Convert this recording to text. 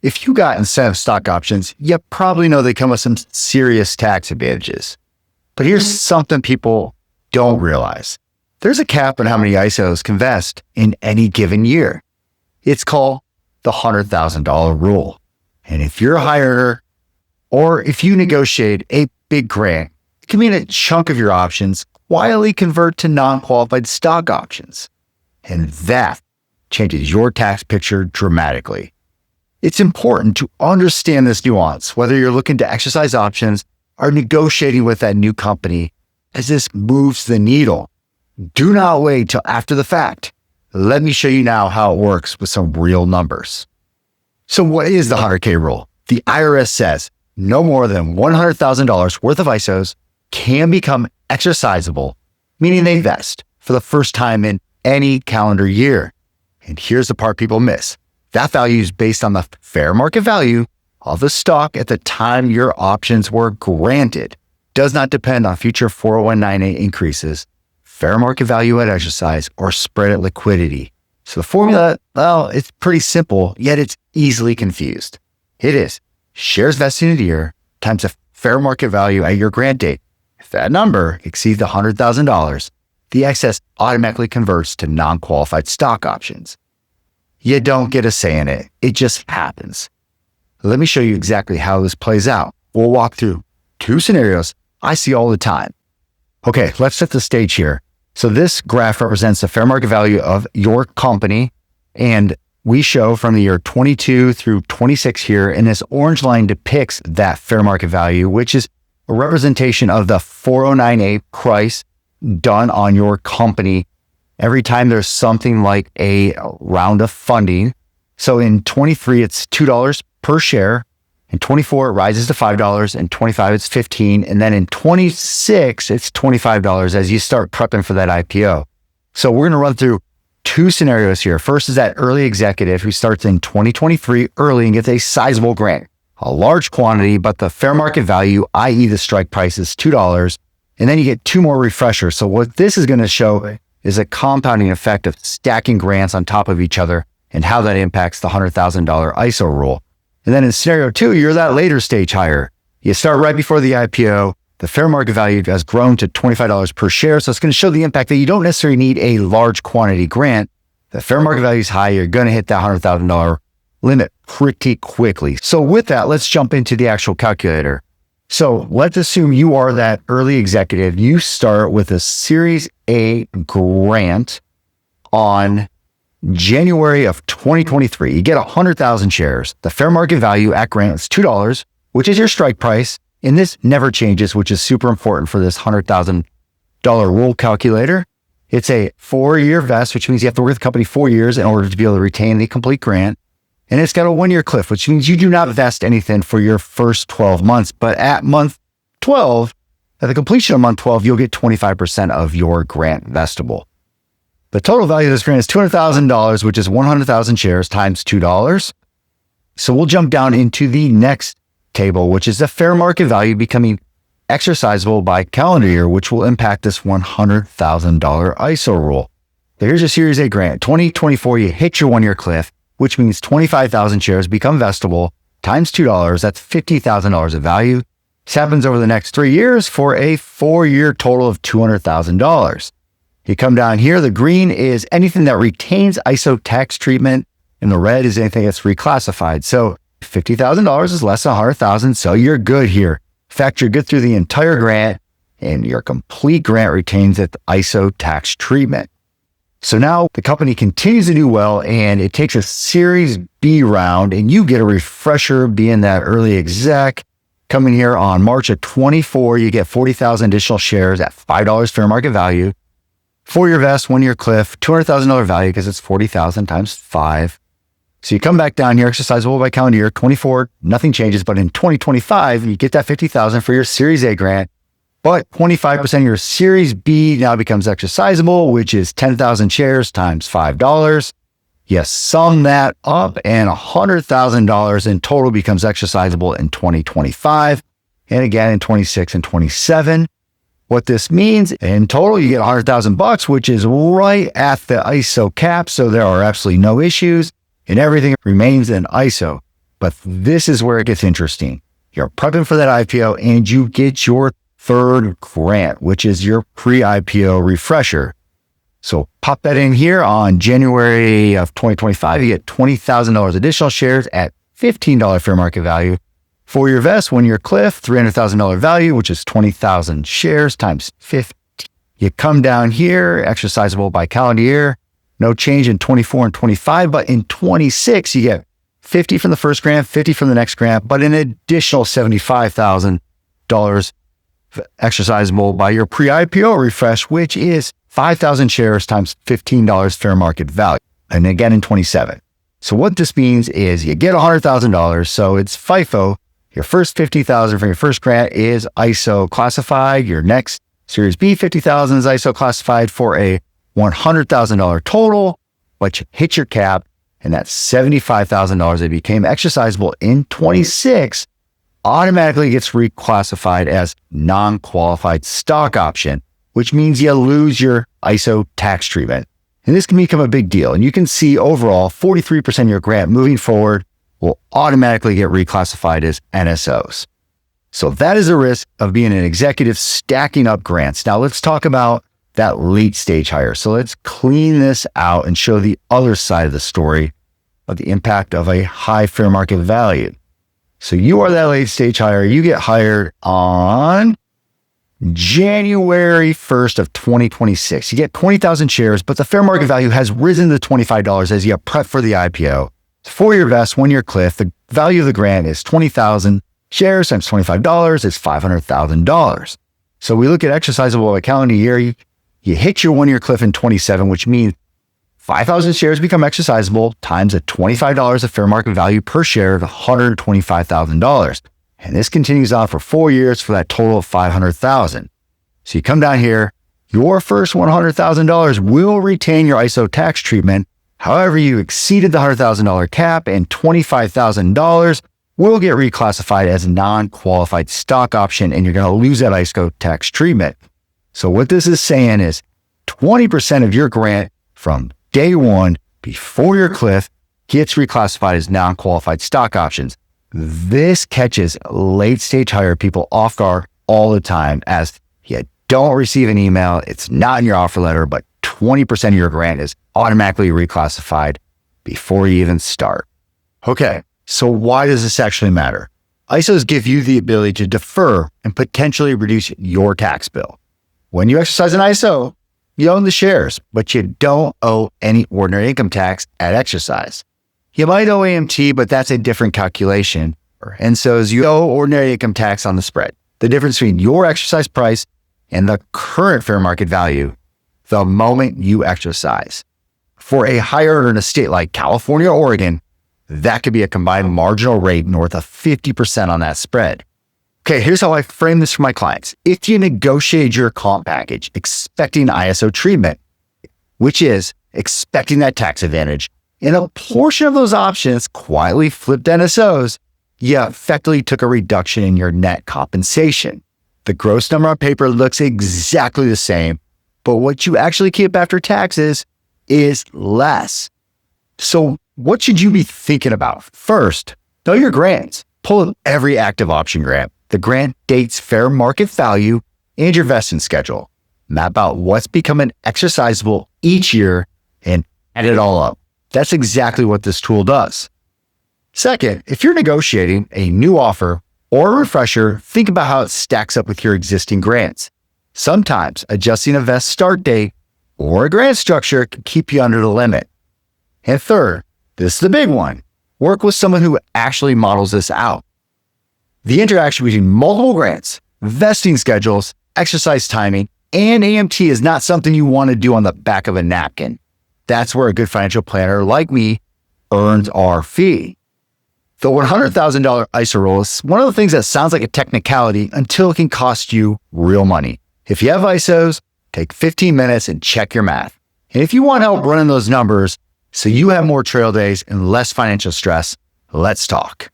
If you got incentive stock options, you probably know they come with some serious tax advantages. But here's something people don't realize. There's a cap on how many ISOs can vest in any given year. It's called the $100,000 rule. And if you're a high earner, or if you negotiate a big grant, it can mean a chunk of your options quietly convert to non-qualified stock options. And that changes your tax picture dramatically. It's important to understand this nuance, whether you're looking to exercise options or negotiating with that new company, as this moves the needle. Do not wait till after the fact. Let me show you now how it works with some real numbers. So what is the 100K rule? The IRS says no more than $100,000 worth of ISOs can become exercisable, meaning they vest for the first time in any calendar year. And here's the part people miss. That value is based on the fair market value of the stock at the time your options were granted. Does not depend on future 401(k) increases, fair market value at exercise, or spread at liquidity. So the formula, well, it's pretty simple, yet it's easily confused. It is shares vested in a year times the fair market value at your grant date. If that number exceeds the $100,000, the excess automatically converts to non-qualified stock options. You don't get a say in it. It just happens. Let me show you exactly how this plays out. We'll walk through two scenarios I see all the time. Okay, let's set the stage here. So this graph represents the fair market value of your company, and we show from the year 22 through 26 here, and this orange line depicts that fair market value, which is a representation of the 409(k) price done on your company every time there's something like a round of funding. So in 23, it's $2 per share. In 24, it rises to $5. In 25, it's $15. And then in 26, it's $25 as you start prepping for that IPO. So we're going to run through two scenarios here. First is that early executive who starts in 2023 early and gets a sizable grant, a large quantity, but the fair market value, i.e. the strike price, is $2. And then you get two more refreshers. So what this is going to show is a compounding effect of stacking grants on top of each other and how that impacts the $100,000 ISO rule. And then in scenario two, you're that later stage hire. You start right before the IPO. The fair market value has grown to $25 per share. So it's going to show the impact that you don't necessarily need a large quantity grant. The fair market value is high. You're going to hit that $100,000 limit pretty quickly. So with that, let's jump into the actual calculator. So let's assume you are that early executive. You start with a Series A grant on January of 2023. You get 100,000 shares. The fair market value at grant is $2, which is your strike price. And this never changes, which is super important for this $100,000 rule calculator. It's a 4-year vest, which means you have to work with the company 4 years in order to be able to retain the complete grant. And it's got a 1-year cliff, which means you do not vest anything for your first 12 months. But at month 12, at the completion of month 12, you'll get 25% of your grant vestable. The total value of this grant is $200,000, which is 100,000 shares times $2. So we'll jump down into the next table, which is the fair market value becoming exercisable by calendar year, which will impact this $100,000 ISO rule. So here's your Series A grant. 2024, you hit your 1-year cliff, which means 25,000 shares become vestable times $2. That's $50,000 of value. This happens over the next 3 years for a 4-year total of $200,000. You come down here, the green is anything that retains ISO tax treatment, and the red is anything that's reclassified. So $50,000 is less than $100,000, so you're good here. In fact, you're good through the entire grant, and your complete grant retains its ISO tax treatment. So now the company continues to do well, and it takes a Series B round, and you get a refresher being that early exec. Coming here on March of 24, you get 40,000 additional shares at $5 fair market value. 4-year vest, 1-year cliff, $200,000 value because it's 40,000 times 5. So you come back down here, exercisable by calendar year. 24, nothing changes, but in 2025, you get that 50,000 for your Series A grant, but 25% of your Series B now becomes exercisable, which is 10,000 shares times $5. You sum that up and $100,000 in total becomes exercisable in 2025. And again, in 26 and 27. What this means, in total, you get $100,000, which is right at the ISO cap. So there are absolutely no issues and everything remains in ISO. But this is where it gets interesting. You're prepping for that IPO and you get your third grant, which is your pre-IPO refresher. So pop that in here on January of 2025. You get $20,000 additional shares at $15 fair market value. For your vest, 1 year cliff, $300,000 value, which is 20,000 shares times 50. You come down here, exercisable by calendar year. No change in 24 and 25, but in 26, you get 50 from the first grant, 50 from the next grant, but an additional $75,000 exercisable by your pre-IPO refresh, which is 5,000 shares times $15 fair market value. And again in 27. So what this means is you get $100,000. So it's FIFO. Your first $50,000 from your first grant is ISO classified. Your next Series B $50,000 is ISO classified for a $100,000 total, but you hit your cap, and that $75,000 that became exercisable in 26 automatically gets reclassified as non-qualified stock option, which means you lose your ISO tax treatment. And this can become a big deal. And you can see overall 43% of your grant moving forward will automatically get reclassified as NSOs. So that is a risk of being an executive stacking up grants. Now let's talk about that late stage hire. So let's clean this out and show the other side of the story of the impact of a high fair market value. So you are that late stage hire. You get hired on January 1st of 2026. You get 20,000 shares, but the fair market value has risen to $25 as you prep for the IPO. 4 year vest, 1 year cliff. The value of the grant is 20,000 shares times $25 is $500,000. So we look at exercisable by calendar year. You hit your 1 year cliff in 27, which means 5,000 shares become exercisable times a $25 of fair market value per share of $125,000. And this continues on for 4 years for that total of $500,000. So you come down here, your first $100,000 will retain your ISO tax treatment. However, you exceeded the $100,000 cap and $25,000 will get reclassified as a non-qualified stock option, and you're going to lose that ISO tax treatment. So what this is saying is 20% of your grant from day one before your cliff gets reclassified as non-qualified stock options. This catches late stage hire people off guard all the time as you don't receive an email. It's not in your offer letter, but 20% of your grant is automatically reclassified before you even start. Okay, so why does this actually matter? ISOs give you the ability to defer and potentially reduce your tax bill. When you exercise an ISO, you own the shares, but you don't owe any ordinary income tax at exercise. You might owe AMT, but that's a different calculation. For NSOs, you owe ordinary income tax on the spread. The difference between your exercise price and the current fair market value the moment you exercise. For a higher earner in a state like California or Oregon, that could be a combined marginal rate north of 50% on that spread. Okay, here's how I frame this for my clients. If you negotiate your comp package expecting ISO treatment, which is expecting that tax advantage, and a portion of those options quietly flipped NSOs, you effectively took a reduction in your net compensation. The gross number on paper looks exactly the same, but what you actually keep after taxes is less. So what should you be thinking about? First, know your grants. Pull every active option grant, the grant date's fair market value, and your vesting schedule. Map out what's becoming exercisable each year and add it all up. That's exactly what this tool does. Second, if you're negotiating a new offer or a refresher, think about how it stacks up with your existing grants. Sometimes adjusting a vest start date or a grant structure can keep you under the limit. And third, this is the big one. Work with someone who actually models this out. The interaction between multiple grants, vesting schedules, exercise timing, and AMT is not something you want to do on the back of a napkin. That's where a good financial planner like me earns our fee. The $100,000 ISO roll is one of the things that sounds like a technicality until it can cost you real money. If you have ISOs, take 15 minutes and check your math. And if you want help running those numbers so you have more trail days and less financial stress, let's talk.